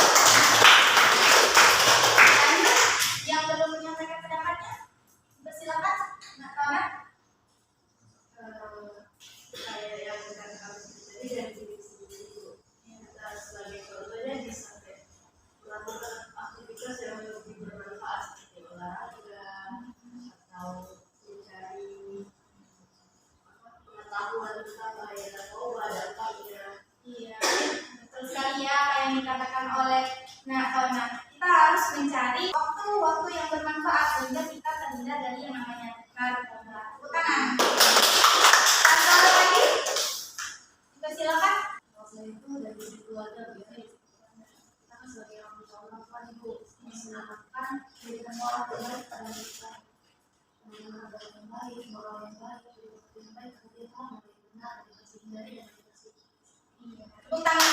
lanjut. Yang belum menyampaikan pendapatnya, dipersilakan. Nah, kawan. Saya yang bukan kami sendiri dan diri sendiri Bu. Kita sebagai keluarga bisa melakukan aktivitas yang lebih bermanfaat seperti olahraga atau mencari pengetahuan tentang bahaya narkoba dampaknya. Iya, betul sekali ya apa yang dikatakan oleh kawan. Kita harus mencari waktu-waktu yang bermanfaat sehingga kita terhindar dari yang namanya narkoba. Tepuk tangan. Satu orang lagi, silakan. Maksudnya itu dari sisi keluarga biasanya kita kan sebagai orang tua Ibu menanamkan pendidikan moral yang baik pada kita, menanamkan yang baik, moral yang baik, yang baik, kemudian paham yang benar, yang harus dihindari dan yang harus Tepuk tangan.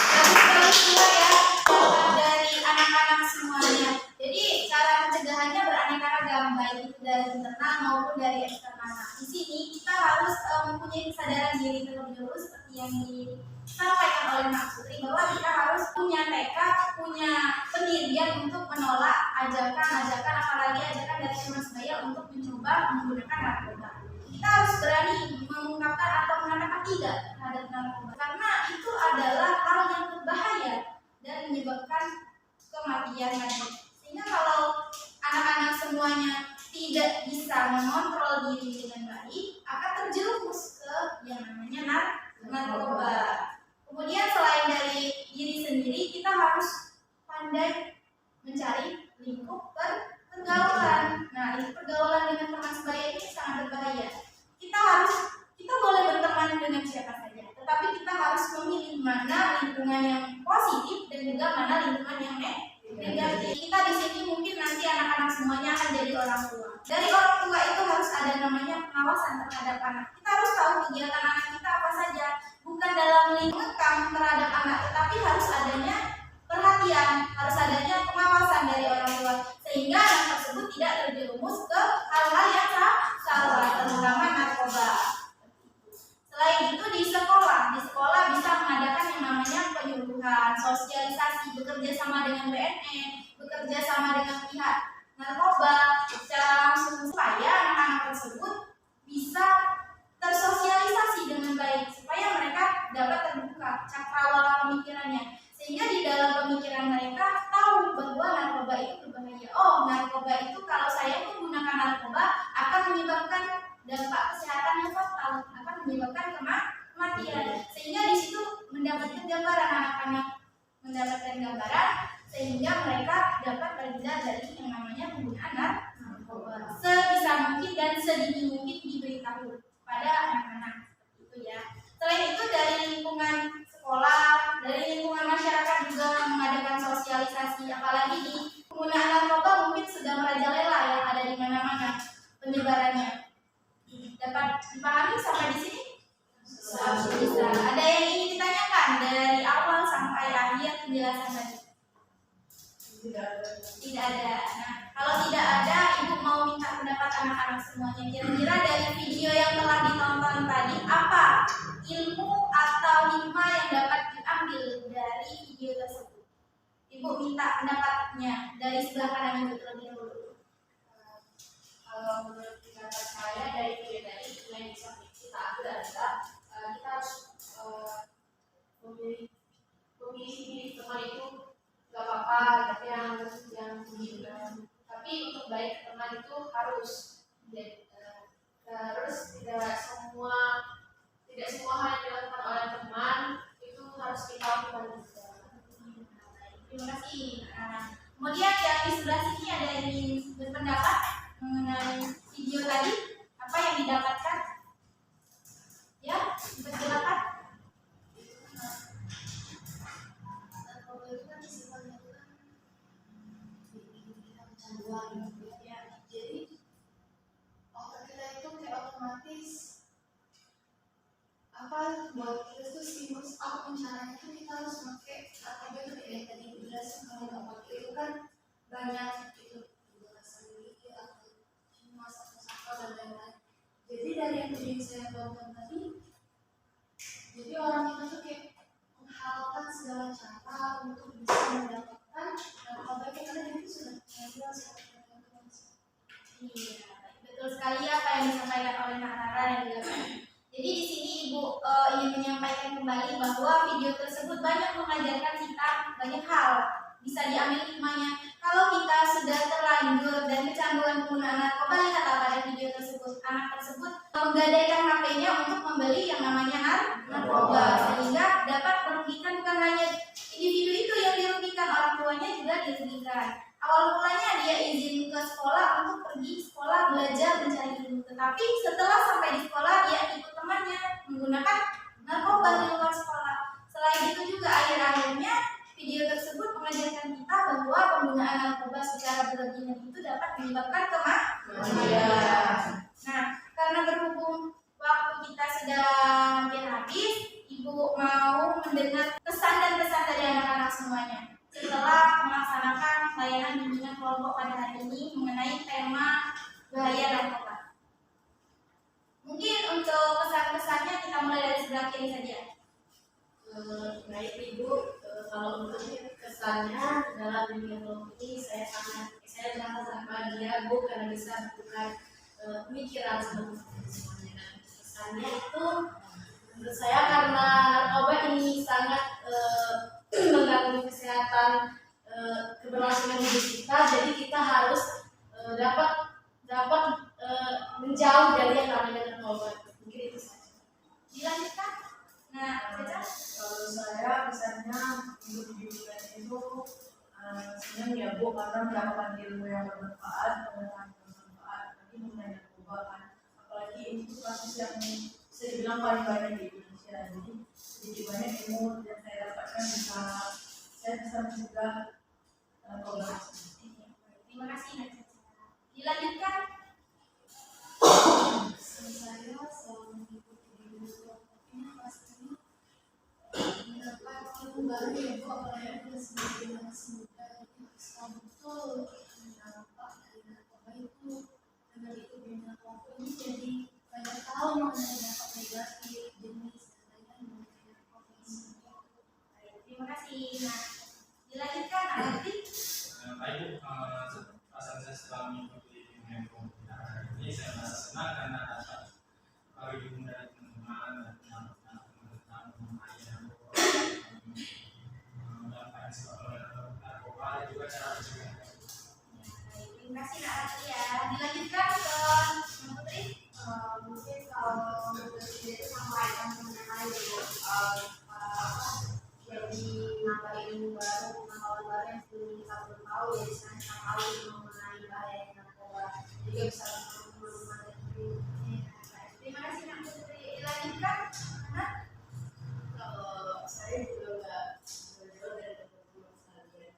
Bagus sekali juga ya dari anak-anak semuanya. Jadi cara pencegahannya beraneka ragam, baik itu dari internal maupun dari eksternal. Nah, di sini kita harus mempunyai kesadaran diri terlebih dahulu seperti yang disampaikan oleh Mbak Putri, bahwa kita harus punya tekad, punya pendirian untuk menolak ajakan-ajakan, apalagi ajakan dari teman sebaya untuk mencoba menggunakan narkoba. Kita harus berani mengungkapkan atau mengatakan tidak terhadap narkoba, karena itu adalah hal yang berbahaya dan menyebabkan kematian tadi. Sehingga kalau anak-anak semuanya tidak bisa mengontrol diri dengan baik, akan terjerumus ke yang namanya narkoba. Kemudian selain dari diri sendiri, kita harus pandai mencari lingkup pergaulan. Nah, lingkup pergaulan dengan teman sebaya ini sangat berbahaya. Kita boleh berteman dengan siapa saja, tetapi kita harus memilih mana lingkungan yang positif dan juga mana lingkungan yang negatif. Kita di sini mungkin nanti anak-anak semuanya akan jadi orang tua. Dari orang tua itu harus ada namanya pengawasan terhadap anak. Kita harus tahu kegiatan anak kita apa saja, bukan dalam lingkungan terhadap anak, tetapi harus adanya perhatian, harus adanya pengawasan dari orang tua, sehingga anak tersebut tidak terjerumus ke hal-hal yang salah, terutama narkoba. Selain itu di sekolah bisa mengadakan yang namanya penyuluhan, sosialisasi, bekerja sama dengan BNN, bekerja sama dengan pihak narkoba secara langsung, supaya anak-anak tersebut bisa tersosialisasi dengan baik, supaya mereka dapat terbuka cakrawala pemikirannya, sehingga di dalam pemikiran mereka tahu bahwa narkoba itu berbahaya. Oh, narkoba itu kalau saya menggunakan narkoba akan menyebabkan dampak kesehatan yang fatal, akan menyebabkan kematian. Sehingga di situ mendapatkan gambaran, anak-anak mendapatkan gambaran, sehingga mereka dapat terhindar dari yang namanya penggunaan narkoba. Sebisa mungkin dan sedini mungkin diberitahu pada anak-anak, itu ya. Selain itu dari lingkungan sekolah, dari lingkungan masyarakat juga mengadakan sosialisasi, apalagi di penggunaan narkoba mungkin sudah merajalela ya, ada di mana-mana penyebarannya. Dapat dipahami sampai di sini? Bisa. Ada yang ingin ditanyakan dari awal sampai akhir penjelasan tadi? Tidak ada. Nah, kalau tidak ada, Ibu mau minta pendapat anak-anak semuanya. Kira-kira dari video yang telah ditonton tadi, apa ilmu atau hikmah yang dapat diambil dari video tersebut? Ibu minta pendapatnya dari sebelah kanan Ibu terlebih dahulu. Kalau menurut pendapat saya dari video tadi yang bisa kita ambil adalah kita harus memilih teman itu gak apa-apa, tapi yang tapi untuk baik teman itu harus tidak semua hal yang dilakukan oleh teman itu harus kita lakukan juga. Terima kasih. Kemudian yang di sebelah sini ada yang ingin berpendapat mengenai video tadi, apa yang didapatkan? banyak itu belasan memiliki atau cuma satu dan lain-lain. Jadi dari yang tadi saya tonton tadi, jadi orang itu tuh kayak menghalalkan segala cara untuk bisa mendapatkan narkoba karena itu sudah jelas seperti itu. Iya, betul sekali apa yang disampaikan oleh Kak Rara dan juga Kak. Jadi di sini Ibu ingin menyampaikan kembali bahwa video tersebut banyak mengajarkan kita banyak hal. Bisa diambil hikmahnya. Kalau kita sudah terlanjur dan kecanduan penggunaan narkoba, lihatlah pada video tersebut. Anak tersebut menggadaikan HP-nya untuk membeli yang namanya narkoba, sehingga dapat merugikan bukan hanya individu itu yang dirugikan, orang tuanya juga dirugikan. Awal mulanya dia izin ke sekolah untuk pergi sekolah belajar mencari ilmu, tetapi setelah sampai di sekolah dia ikut temannya menggunakan narkoba di luar sekolah. Selain itu juga akhir-akhirnya video tersebut mengajarkan kita bahwa penggunaan narkoba secara berlebihan itu dapat menyebabkan kematian. Nah, karena berhubung waktu kita sudah hampir habis, Ibu mau mendengar pesan dan pesan dari anak-anak semuanya setelah melaksanakan layanan bimbingan kelompok pada hari ini mengenai tema bahaya narkoba. Mungkin untuk pesan-pesannya kita mulai dari sebelah kiri saja. Baik Ibu, kalau untuk kesannya dalam bimbingan kelompok ini saya merasa sangat bahagia Bu karena bisa bertukar pemikiran sama semuanya. Dan kesannya itu menurut saya karena narkoba ini sangat mengganggu kesehatan keberlangsungan hidup kita, jadi kita harus dapat menjauh dari yang namanya narkoba. Mungkin itu saja. Dilanjutkan. Nah, Caca. Kalau saya misalnya hidup di dunia itu senang ya Bu karena mendapatkan ilmu yang bermanfaat, pengetahuan yang bermanfaat. Tadi mengenai narkoba kan, apalagi ini tuh kasus yang bisa dibilang paling banyak di Indonesia. Jadi sedikit banyak ilmu yang saya dapatkan saya bisa mencegah narkoba. Terima kasih, Nak Caca. Dilanjutkan. Saya selama mengikuti dunia kelompok ini pastinya mendapat ilmu baru ya Bu, apalagi kita sebagai generasi muda jadi bisa betul mendampak dari narkoba itu. Dengan itu dunia kelompok ini jadi banyak tahu mengenai dampak negatif jenis dan lain-lain mengenai narkoba ini. Terima kasih. Nah, dilanjutkan. Nanti. Baik Bu, perasaan saya setelah mengikuti bimbingan kelompok hari ini saya merasa senang karena dapat bergabung dari teman-teman dan teman-teman ayah menyampaikan soal narkoba dan juga cara mencegah. Terima kasih Nak Rati ya. Dilanjutkan ke Mbak Putri. Mungkin kalau menurut saya itu sampaikan mengenai jadi nambah ilmu baru, pengetahuan baru yang sebelum kita belum tahu, jadi sekarang kita tahu mengenai bahaya narkoba. Jadi bisa teman-teman itu. Terima kasih Nak Putri. Dilanjutkan. Nah, Kalau saya juga nggak jauh dari teman-teman sekalian.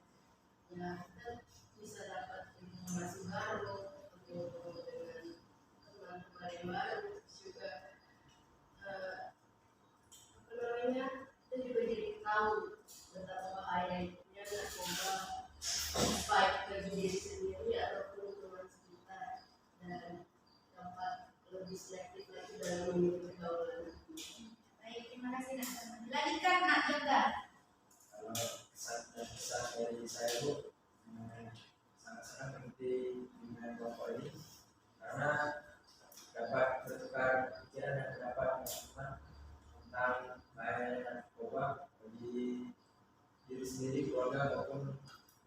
Ya kita bisa dapat informasi baru untuk dengan teman-teman yang baru juga apa namanya kita juga jadi tahu betapa bahayanya narkoba baik bagi diri sendiri ataupun teman sekitar dan dapat lebih selektif lagi dalam memilih pergaulan. baik, terima kasih Nak. Dilanjutkan Nak Yoga. Kalau pesan dan pesan dari saya Bu, sangat-sangat penting dengan kelompok ini karena dapat bertukar pikiran dan pendapat teman-teman tentang bahaya narkoba bagi diri sendiri, keluarga maupun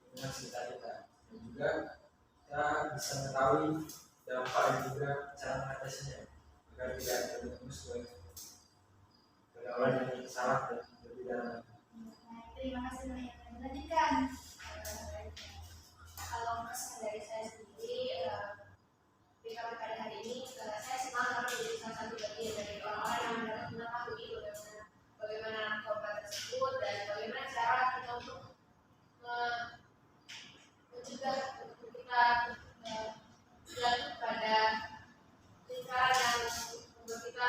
lingkungan sekitar kita, dan juga kita bisa mengetahui dampak dan juga cara mengatasinya agar tidak terjerumus ke pergaulan yang salah dan berbeda. Terima kasih Nak Yoga. Dilanjutkan. Kalau pesan dari saya sendiri, BKP pada hari ini saya senang karena menjadi salah satu bagian dari orang-orang yang dapat mengetahui bagaimana narkoba tersebut dan bagaimana cara kita untuk mencegah untuk kita jatuh pada lingkaran yang membuat kita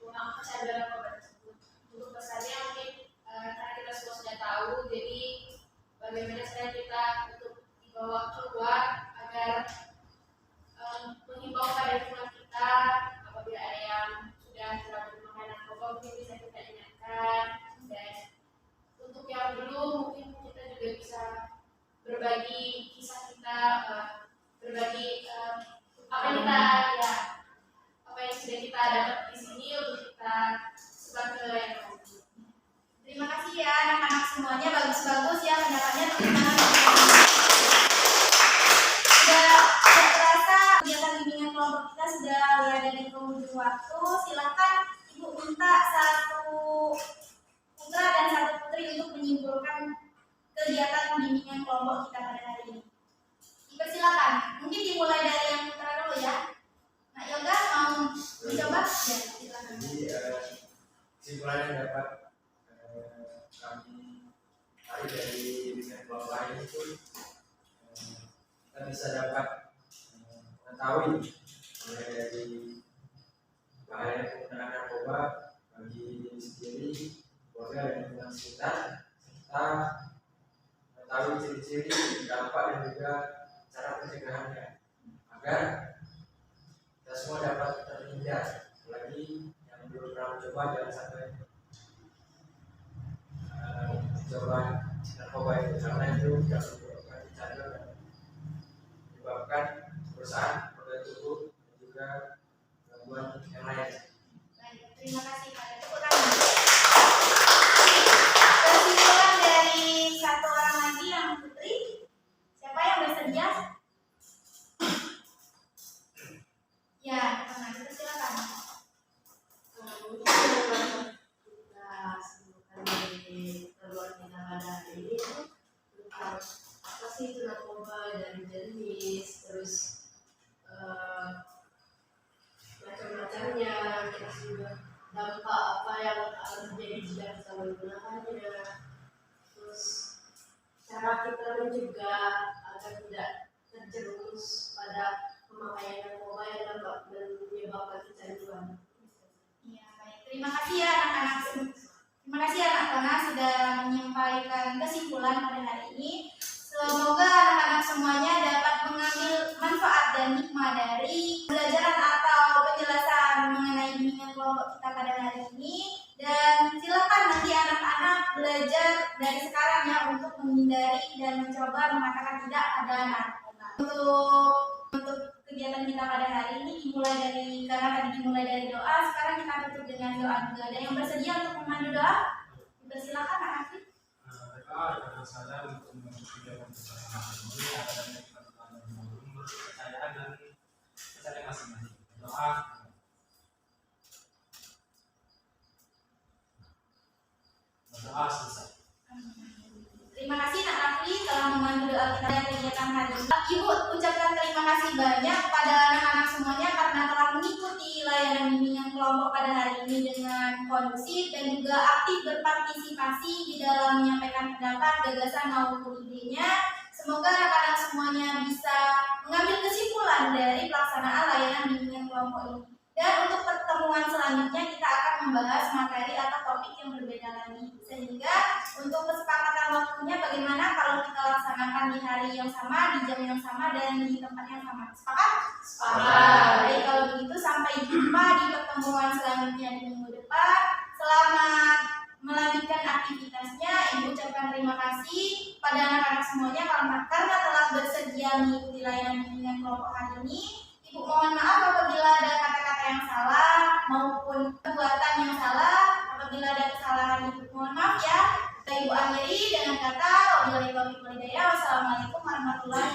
menggunakan kecanduan narkoba tersebut. Untuk pesannya mungkin karena kita semua sudah tahu, jadi bagaimana cara kita untuk kita dapat di sini untuk kita sebar ke yang lain. Terima kasih ya anak-anak semuanya, bagus-bagus ya pendapatnya teman-teman. Sudah terasa kegiatan bimbingan kelompok kita sudah berada di penghujung waktu. Silakan Ibu minta satu putra dan satu putri untuk menyimpulkan kegiatan bimbingan kelompok kita pada hari ini. Dipersilakan. Mungkin dimulai dari yang putra dulu ya. Nak Yoga mau mencoba? Ya, silakan. Jadi kesimpulannya dapat kami tarik dari bimbingan kelompok lain itu kita bisa dapat mengetahui mulai dari bahaya penggunaan narkoba bagi diri sendiri, keluarga dan lingkungan sekitar, serta mengetahui ciri-ciri, dampak dan juga cara pencegahannya agar kita semua dapat terhindar, apalagi yang belum pernah mencoba jangan sampai mencoba narkoba itu, karena itu tidak menyebabkan kecanduan dan menyebabkan kerusakan organ tubuh dan juga gangguan yang lain. Baik, terima kasih Pak. Tepuk tangan. Kesimpulan dari satu orang lagi yang putri, siapa yang bersedia? Ya, teman, silakan. Mungkin yang kita sebutkan dari perbuatan kita pada hari ini itu tentang apa sih itu narkoba, dari jenis, terus macam-macamnya, terus juga dampak apa yang akan terjadi jika kita menggunakannya, terus cara kita mencegah agar tidak terjerumus pada pemakaian narkoba yang dapat menyebabkan kecanduan. Ya, baik. Terima kasih ya anak-anak. Terima kasih anak-anak sudah menyampaikan kesimpulan pada hari ini. Semoga anak-anak semuanya dapat mengambil manfaat dan hikmah dari pembelajaran atau penjelasan mengenai bimbingan kelompok kita pada hari ini. Dan silakan nanti anak-anak belajar dari sekarang ya untuk menghindari dan mencoba mengatakan tidak pada narkoba. Untuk kegiatan kita pada hari ini karena tadi dimulai dari doa, sekarang kita tutup dengan doa juga. Ada yang bersedia untuk memandu doa? Silakan Pak Afif. Mereka saya untuk kegiatan bersama ini adanya kita kepercayaan dan kepercayaan masing-masing. Doa. Doa selesai. Terima kasih Nak Rafli telah memandu doa kita dan kegiatan hari ini. Ibu ucapkan terima kasih banyak kepada anak-anak semuanya karena telah mengikuti layanan bimbingan kelompok pada hari ini dengan kondusif dan juga aktif berpartisipasi di dalam menyampaikan pendapat, gagasan maupun idenya. Semoga anak-anak semuanya bisa mengambil kesimpulan dari pelaksanaan layanan bimbingan kelompok ini. Dan untuk pertemuan selanjutnya kita akan membahas materi atau topik yang berbeda lagi. Sehingga untuk kesepakatan waktunya bagaimana kalau kita laksanakan di hari yang sama, di jam yang sama, dan di tempat yang sama. Sepakat? Sepakat. Baik, kalau begitu sampai jumpa di pertemuan selanjutnya di minggu depan. Selamat melanjutkan aktivitasnya. Ibu ucapkan terima kasih pada anak-anak semuanya karena telah bersedia mengikuti layanan bimbingan kelompok hari ini. Ibu mohon maaf apabila ada kata-kata yang salah maupun perbuatan yang salah. Apabila ada kesalahan Ibu mohon maaf ya. Ibu akhiri dengan kata wabillahi taufiq wal hidayah. Wassalamualaikum warahmatullahi